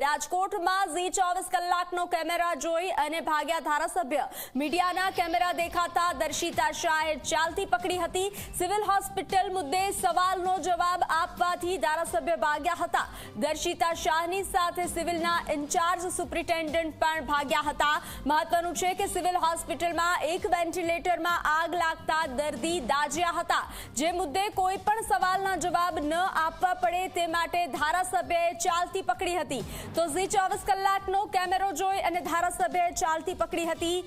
રાજકોટમાં ઝી 24 કલાકનો કેમેરા જોઈ અને ભાગ્યા ધારાસભ્ય। મીડિયાના કેમેરા દેખાતા દર્શિતા શાહે ચાલતી પકડી હતી। સિવિલ હોસ્પિટલ મુદ્દે સવાલનો જવાબ આપવાથી ધારાસભ્ય ભાગ્યા હતા। દર્શિતા શાહની સાથે સિવિલના ઇન્ચાર્જ સુપ્રિન્ટેન્ડન્ટ પણ ભાગ્યા હતા। મહત્વનું છે કે સિવિલ હોસ્પિટલમાં એક વેન્ટિલેટરમાં આગ લાગતા દર્દી દાઝ્યા હતા, જે મુદ્દે કોઈ પણ સવાલના જવાબ ન આપવા પડે તે માટે ધારાસભ્યએ ચાલતી પકડી હતી। તો ઝી 24 કલાકનો કેમેરો જોઈ અને ધારાસભ્યએ ચાલતી પકડી હતી।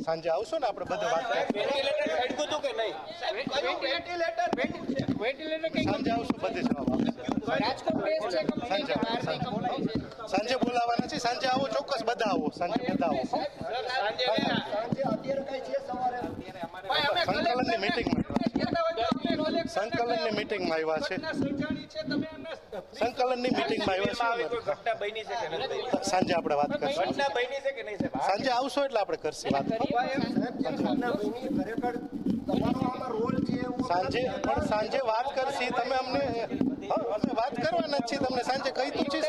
સાંજે આવશો ને આપણે બધા વાત સાંજે આવશું, બધે જવાબ સાંજે બોલાવાના છે। સાંજે આવો, ચોક્કસ બધા આવો, સાંજે બધા આવો। સંકલનની મીટિંગમાં આવ્યા છે। સંકલનની મીટિંગમાં આવ્યા છે। સાંજે આપણે વાત કરશું। સાંજે આવશો એટલે આપણે કરશું વાત। સાંજે વાત કરશી, તમે અમને અમે વાત કરવાના જ છીએ, તમને સાંજે કહી તો છે।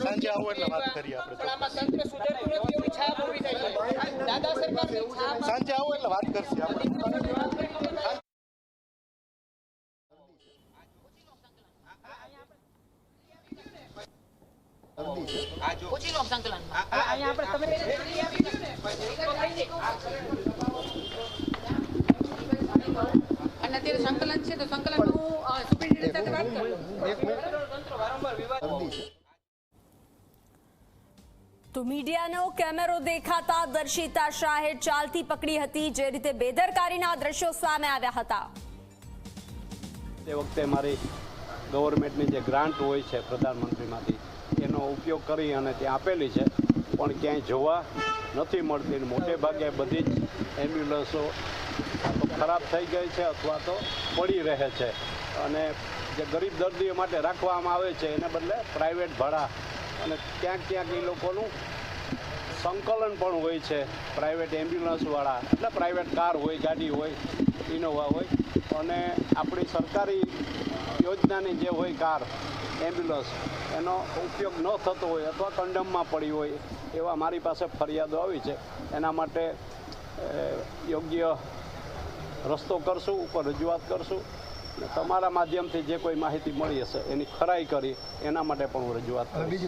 સાંજે આવો એટલે વાત કરીએ આપણે। સાંજે આવો એટલે વાત કરશી આપણે। સંકલન છે તો સંકલન સુપ્રિન્ટેન્ડન્ટ સાથે વાત કરો। તો મીડિયાનો કેમેરો દેખાતા દર્શિતા શાહે ચાલતી પકડી હતી, જે રીતે બેદરકારીના દ્રશ્યો સામે આવ્યા હતા। તે વખતે મારી ગવર્મેન્ટની જે ગ્રાન્ટ હોય છે પ્રધાનમંત્રીમાંથી, એનો ઉપયોગ કરી અને ત્યાં આપેલી છે, પણ ક્યાંય જોવા નથી મળતી। મોટે ભાગે બધી જ એમ્બ્યુલન્સો ખરાબ થઈ ગઈ છે અથવા તો પડી રહે છે, અને જે ગરીબ દર્દીઓ માટે રાખવામાં આવે છે એને બદલે પ્રાઇવેટ ભાડા અને ક્યાંક ક્યાંક એ લોકોનું સંકલન પણ હોય છે। પ્રાઇવેટ એમ્બ્યુલન્સવાળા એટલે પ્રાઇવેટ કાર હોય, ગાડી હોય, ઇનોવા હોય, અને આપણી સરકારી યોજનાની જે હોય કાર એમ્બ્યુલન્સ, એનો ઉપયોગ ન થતો હોય અથવા કંડમમાં પડી હોય એવા મારી પાસે ફરિયાદો આવી છે। એના માટે યોગ્ય રસ્તો કરશું, ઉપર રજૂઆત કરશું, અને તમારા માધ્યમથી જે કોઈ માહિતી મળી હશે એની ખરાઈ કરી એના માટે પણ હું રજૂઆત કરીશ।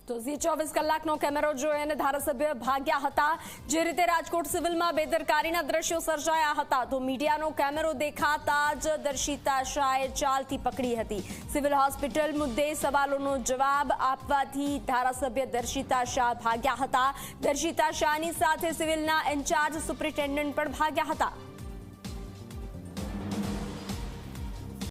તો ઝી 24 કલાકનો કેમેરો જોઈ અને ધારાસભ્ય ભાગ્યા હતા। જે રીતે રાજકોટ સિવિલમાં બેદરકારીના દ્રશ્યો સર્જાયા હતા, તો મીડિયાનો કેમેરો દેખાતા જ દર્શિતા શાહે ચાલતી પકડી હતી। સિવિલ હોસ્પિટલ મુદ્દે સવાલોનો જવાબ આપવાથી ધારાસભ્ય દર્શિતા શાહ ભાગ્યા હતા। દર્શિતા શાહની સાથે સિવિલના ઇન્ચાર્જ સુપ્રિન્ટેન્ડન્ટ પણ ભાગ્યા હતા।